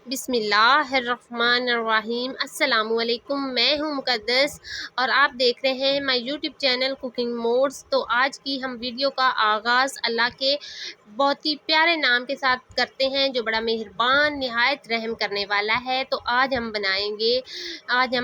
बिस्मिल्लाहिर्रहमानिर्रहीम। अस्सलामुअलैकुम। मैं हूं मुक़द्दस और आप देख रहे हैं my YouTube channel cooking modes. तो आज की हम वीडियो का आगाज़ अल्लाह के बहुत ही प्यारे नाम के साथ करते हैं, जो बड़ा मेहरबान निहायत रहम करने वाला है। तो आज हम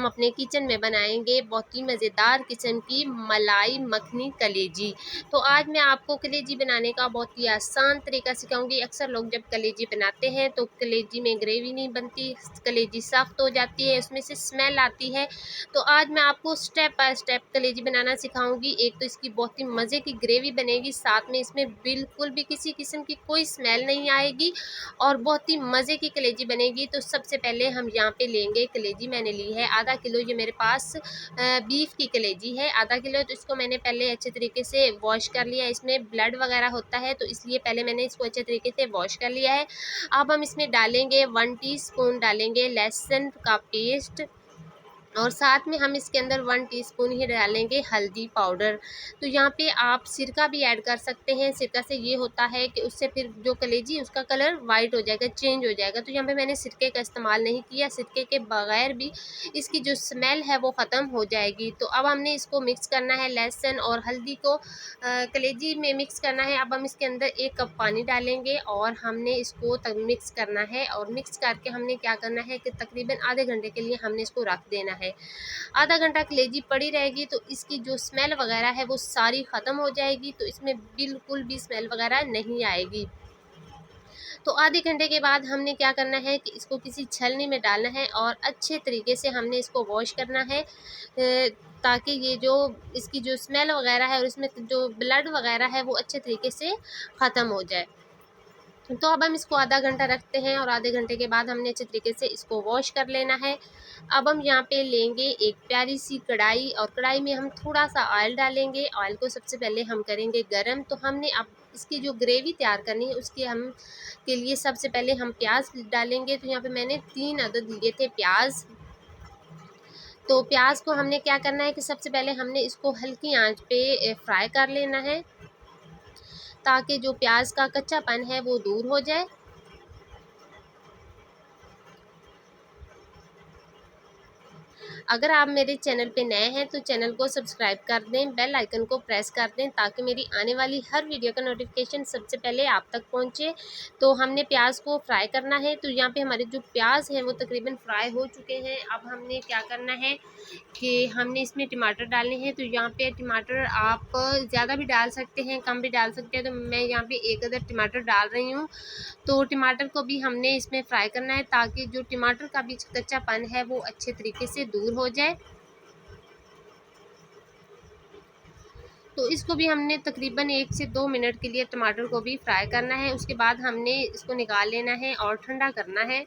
अपने किचन में बनाएंगे बहुत ही मज़ेदार किस्म की मलाई मखनी कलेजी। तो आज मैं आपको कलेजी बनाने का बहुत ही आसान तरीका सिखाऊंगी। अक्सर लोग जब कलेजी बनाते हैं तो कलेजी में ग्रेवी नहीं बनती, कलेजी सख्त हो जाती है, उसमें से स्मेल आती है। तो आज मैं आपको स्टेप बाय स्टेप कलेजी बनाना सिखाऊंगी। एक तो इसकी बहुत ही मज़े की ग्रेवी बनेगी, साथ में इसमें बिल्कुल भी किसी किस्म की कोई स्मेल नहीं आएगी और बहुत ही मज़े की कलेजी बनेगी। तो सबसे पहले हम यहाँ पे लेंगे कलेजी। मैंने ली है आधा किलो, ये मेरे पास बीफ की कलेजी है आधा किलो। तो इसको मैंने पहले अच्छे तरीके से वॉश कर लिया। इसमें ब्लड वगैरह होता है, तो इसलिए पहले मैंने इसको अच्छे तरीके से वॉश कर लिया है। अब हम इसमें डालेंगे 1 टीस्पून डालेंगे लहसुन का पेस्ट, और साथ में हम इसके अंदर 1 टीस्पून ही डालेंगे हल्दी पाउडर। तो यहाँ पे आप सिरका भी ऐड कर सकते हैं। सिरका से ये होता है कि उससे फिर जो कलेजी उसका कलर वाइट हो जाएगा, चेंज हो जाएगा। तो यहाँ पे मैंने सिरके का इस्तेमाल नहीं किया, सिरके के बगैर भी इसकी जो स्मेल है वो ख़त्म हो जाएगी। तो अब हमने इसको मिक्स करना है, लहसुन और हल्दी को कलेजी में मिक्स करना है। अब हम इसके अंदर 1 कप पानी डालेंगे और हमने इसको मिक्स करना है। और मिक्स करके हमने क्या करना है कि तकरीबन आधे घंटे के लिए हमने इसको रख देना है। आधा घंटा कलेजी पड़ी रहेगी तो इसकी जो स्मेल वगैरह है वो सारी ख़त्म हो जाएगी, तो इसमें बिल्कुल भी स्मेल वगैरह नहीं आएगी। तो आधे घंटे के बाद हमने क्या करना है कि इसको किसी छलनी में डालना है और अच्छे तरीके से हमने इसको वॉश करना है, ताकि ये जो इसकी जो स्मेल वगैरह है और इसमें जो ब्लड वगैरह है वो अच्छे तरीके से ख़त्म हो जाए। तो अब हम इसको आधा घंटा रखते हैं और आधे घंटे के बाद हमने अच्छे तरीके से इसको वॉश कर लेना है। अब हम यहाँ पे लेंगे एक प्यारी सी कढ़ाई और कढ़ाई में हम थोड़ा सा ऑयल डालेंगे। ऑयल को सबसे पहले हम करेंगे गरम। तो हमने अब इसकी जो ग्रेवी तैयार करनी है उसके हम के लिए सबसे पहले हम प्याज डालेंगे। तो यहाँ पे मैंने 3 अदद लिए थे प्याज। तो प्याज को हमने क्या करना है कि सबसे पहले हमने इसको हल्की आंच पे फ्राई कर लेना है, ताकि जो प्याज का कच्चापन है वो दूर हो जाए। अगर आप मेरे चैनल पे नए हैं तो चैनल को सब्सक्राइब कर दें, बेल आइकन को प्रेस कर दें, ताकि मेरी आने वाली हर वीडियो का नोटिफिकेशन सबसे पहले आप तक पहुंचे। तो हमने प्याज को फ्राई करना है। तो यहाँ पे हमारे जो प्याज हैं वो तकरीबन फ्राई हो चुके हैं। अब हमने क्या करना है कि हमने इसमें टमाटर डालने हैं। तो यहाँ पे टमाटर आप ज़्यादा भी डाल सकते हैं, कम भी डाल सकते हैं। तो मैं यहाँ पे 1 अदद टमाटर डाल रही हूँ। तो टमाटर को भी हमने इसमें फ्राई करना है, ताकि जो टमाटर का भी कच्चापन है वो अच्छे तरीके से दूर हो जाए। तो इसको भी हमने तकरीबन 1 से 2 मिनट के लिए टमाटर को भी फ्राई करना है। उसके बाद हमने इसको निकाल लेना है और ठंडा करना है।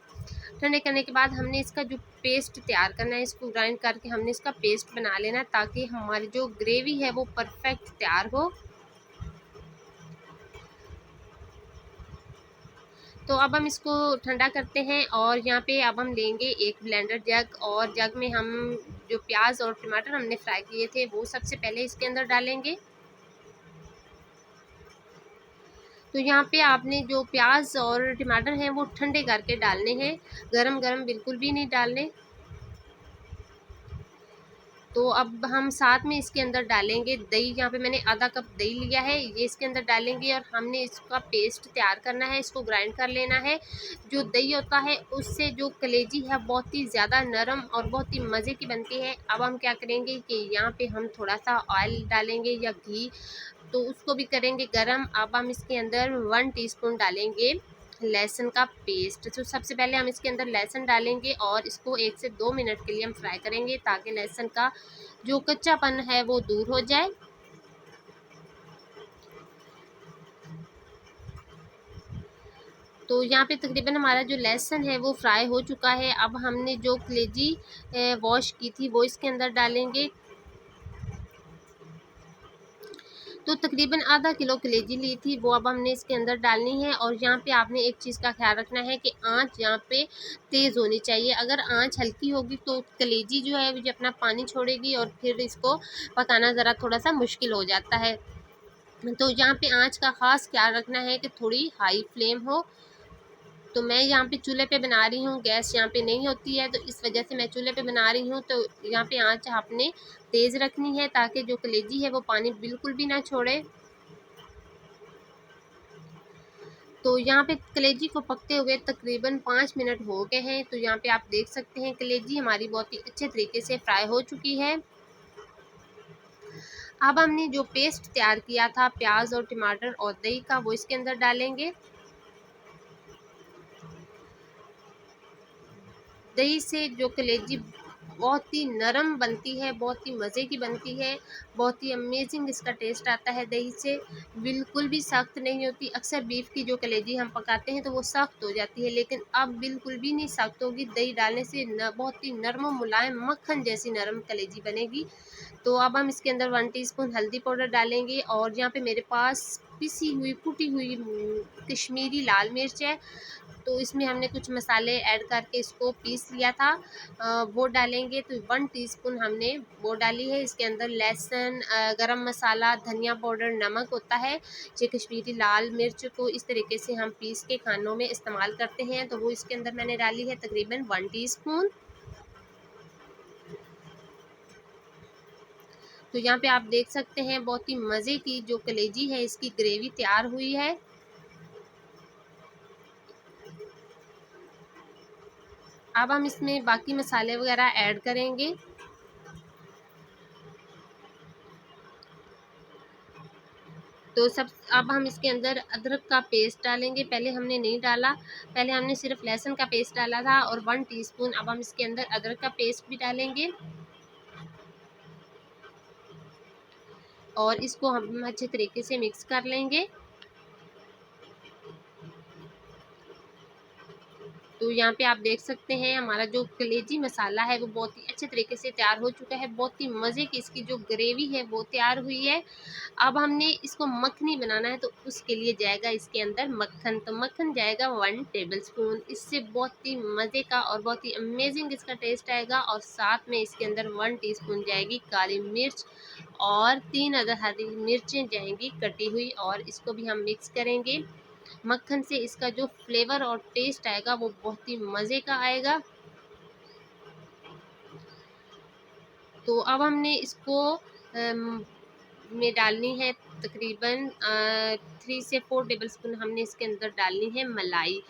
ठंडे करने के बाद हमने इसका जो पेस्ट तैयार करना है, इसको ग्राइंड करके हमने इसका पेस्ट बना लेना है, ताकि हमारी जो ग्रेवी है वो परफेक्ट तैयार हो। तो अब हम इसको ठंडा करते हैं और यहाँ पे अब हम लेंगे एक ब्लेंडर जग, और जग में हम जो प्याज और टमाटर हमने फ्राई किए थे वो सबसे पहले इसके अंदर डालेंगे। तो यहाँ पे आपने जो प्याज और टमाटर हैं वो ठंडे करके डालने हैं, गरम गरम बिल्कुल भी नहीं डालने। तो अब हम साथ में इसके अंदर डालेंगे दही। यहाँ पे मैंने आधा कप दही लिया है, ये इसके अंदर डालेंगे और हमने इसका पेस्ट तैयार करना है, इसको ग्राइंड कर लेना है। जो दही होता है उससे जो कलेजी है बहुत ही ज़्यादा नरम और बहुत ही मज़े की बनती है। अब हम क्या करेंगे कि यहाँ पे हम थोड़ा सा ऑयल डालेंगे या घी, तो उसको भी करेंगे गरम। अब हम इसके अंदर 1 टीस्पून डालेंगे लहसुन का पेस्ट। तो सबसे पहले हम इसके अंदर लहसुन डालेंगे और इसको 1 से 2 मिनट के लिए हम फ्राई करेंगे, ताकि लहसुन का जो कच्चापन है वो दूर हो जाए। तो यहाँ पे तकरीबन हमारा जो लहसुन है वो फ्राई हो चुका है। अब हमने जो कलेजी वॉश की थी वो इसके अंदर डालेंगे। तो तकरीबन आधा किलो कलेजी ली थी वो अब हमने इसके अंदर डालनी है। और यहाँ पे आपने एक चीज़ का ख्याल रखना है कि आंच यहाँ पे तेज़ होनी चाहिए। अगर आंच हल्की होगी तो कलेजी जो है वो अपना पानी छोड़ेगी और फिर इसको पकाना ज़रा थोड़ा सा मुश्किल हो जाता है। तो यहाँ पे आंच का ख़ास ख्याल रखना है कि थोड़ी हाई फ्लेम हो। तो मैं यहाँ पे चूल्हे पे बना रही हूँ, गैस यहाँ पे नहीं होती है, तो इस वजह से मैं चूल्हे पे बना रही हूँ। तो यहाँ पे आँच आपने तेज़ रखनी है ताकि जो कलेजी है वो पानी बिल्कुल भी ना छोड़े। तो यहाँ पे कलेजी को पकते हुए तकरीबन 5 मिनट हो गए हैं। तो यहाँ पे आप देख सकते हैं कलेजी हमारी बहुत ही अच्छे तरीके से फ्राई हो चुकी है। अब हमने जो पेस्ट तैयार किया था प्याज और टमाटर और दही का, वो इसके अंदर डालेंगे। दही से जो कलेजी बहुत ही नरम बनती है, बहुत ही मज़े की बनती है, बहुत ही अमेजिंग इसका टेस्ट आता है दही से। बिल्कुल भी सख्त नहीं होती। अक्सर बीफ की जो कलेजी हम पकाते हैं तो वो सख्त हो जाती है, लेकिन अब बिल्कुल भी नहीं सख्त होगी। दही डालने से बहुत ही नरम और मुलायम मक्खन जैसी नरम कलेजी बनेगी। तो अब हम इसके अंदर 1 टीस्पून हल्दी पाउडर डालेंगे और यहाँ पे मेरे पास पिसी हुई कुटी हुई कश्मीरी लाल मिर्च है। तो इसमें हमने कुछ मसाले ऐड करके इसको पीस लिया था, वो डालेंगे। तो 1 टीस्पून हमने वो डाली है। इसके अंदर लहसुन, गरम मसाला, धनिया पाउडर, नमक होता है। ये कश्मीरी लाल मिर्च को इस तरीके से हम पीस के खानों में इस्तेमाल करते हैं, तो वो इसके अंदर मैंने डाली है तकरीबन 1 टीस्पून। तो यहाँ पे आप देख सकते हैं बहुत ही मज़े की जो कलेजी है इसकी ग्रेवी तैयार हुई है। अब हम इसमें बाकी मसाले वगैरह ऐड करेंगे। तो सब अब हम इसके अंदर अदरक का पेस्ट डालेंगे। पहले हमने नहीं डाला, पहले हमने सिर्फ लहसुन का पेस्ट डाला था और 1 टीस्पून अब हम इसके अंदर अदरक का पेस्ट भी डालेंगे और इसको हम अच्छे तरीके से मिक्स कर लेंगे। तो यहाँ पे आप देख सकते हैं हमारा जो कलेजी मसाला है वो बहुत ही अच्छे तरीके से तैयार हो चुका है। बहुत ही मज़े की इसकी जो ग्रेवी है वो तैयार हुई है। अब हमने इसको मखनी बनाना है, तो उसके लिए जाएगा इसके अंदर मक्खन। तो मक्खन जाएगा 1 टेबलस्पून। इससे बहुत ही मज़े का और बहुत ही अमेजिंग इसका टेस्ट आएगा। और साथ में इसके अंदर 1 टीस्पून जाएगी काली मिर्च और 3 अदर हरी मिर्चें जाएंगी कटी हुई, और इसको भी हम मिक्स करेंगे। मक्खन से इसका जो फ्लेवर और टेस्ट आएगा वो बहुत ही मज़े का आएगा। तो अब हमने इसको में डालनी है तकरीबन 3 से 4 टेबलस्पून हमने इसके अंदर डालनी है मलाई।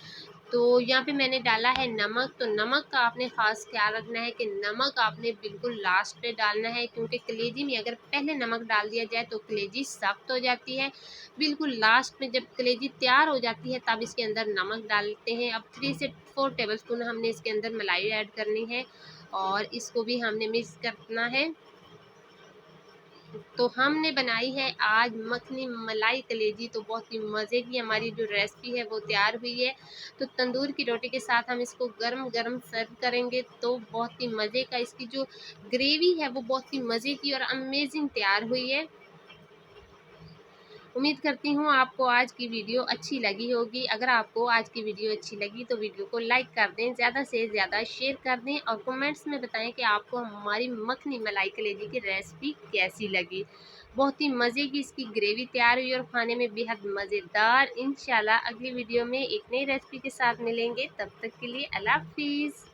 तो यहाँ पे मैंने डाला है नमक। तो नमक का आपने ख़ास ख्याल रखना है कि नमक आपने बिल्कुल लास्ट पे डालना है, क्योंकि कलेजी में अगर पहले नमक डाल दिया जाए तो कलेजी सख्त हो जाती है। बिल्कुल लास्ट में जब कलेजी तैयार हो जाती है तब इसके अंदर नमक डालते हैं। अब 3 से 4 टेबलस्पून हमने इसके अंदर मलाई ऐड करनी है और इसको भी हमने मिक्स करना है। तो हमने बनाई है आज मखनी मलाई कलेजी। तो बहुत ही मज़े की हमारी जो रेसिपी है वो तैयार हुई है। तो तंदूर की रोटी के साथ हम इसको गरम गरम सर्व करेंगे तो बहुत ही मज़े का इसकी जो ग्रेवी है वो बहुत ही मज़े की और अमेजिंग तैयार हुई है। उम्मीद करती हूँ आपको आज की वीडियो अच्छी लगी होगी। अगर आपको आज की वीडियो अच्छी लगी तो वीडियो को लाइक कर दें, ज़्यादा से ज़्यादा शेयर कर दें और कमेंट्स में बताएं कि आपको हमारी मखनी मलाई कलेजी की रेसिपी कैसी लगी। बहुत ही मज़े की इसकी ग्रेवी तैयार हुई और खाने में बेहद मज़ेदार। इंशाल्लाह अगली वीडियो में एक नई रेसिपी के साथ मिलेंगे। तब तक के लिए अल्लाह हाफिज़।